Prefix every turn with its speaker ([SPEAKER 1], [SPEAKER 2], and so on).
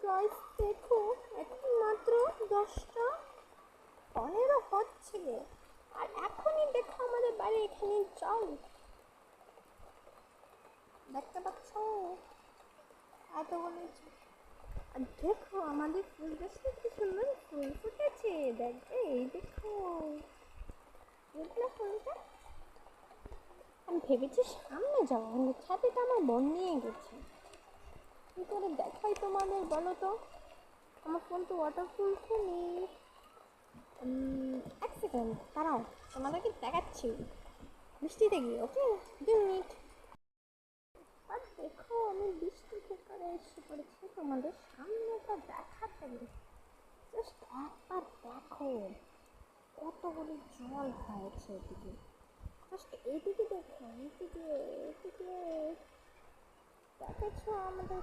[SPEAKER 1] Guys দেখো, এখন মাত্র 10টা 15 হচ্ছে আর এখনই দেখো আমাদের বাড়ি এখানে যাও, দেখতে পাচ্ছ এতগুলো। আর দেখো আমাদের ফুল গাছটা কি সুন্দর ফুল ফুটেছে, দেখবে এই দেখো, দেখলে ফুলটা। আমি ভেবেছি সামনে যাবো, কিন্তু ছাদে তো আমার বোন নিয়ে গেছে। কি করে দেখাই তোমাদের বলো তো, আমার ফোন তো ওয়াটারপ্রুফও নেই। এক সেকেন্ড দাঁড়াও, তোমাদেরকে দেখাচ্ছি বৃষ্টিতে গিয়ে, ওকে 2 মিনিট। আর দেখো আমি বৃষ্টি থেকে এসে পড়েছি তোমাদের সামনেটা দেখাতে, জাস্ট একবার দেখো কতগুলি জল হয়েছে এদিকে, জাস্ট এইদিকে দেখো, এইদিকে এইদিকে দেখেছো আমাদের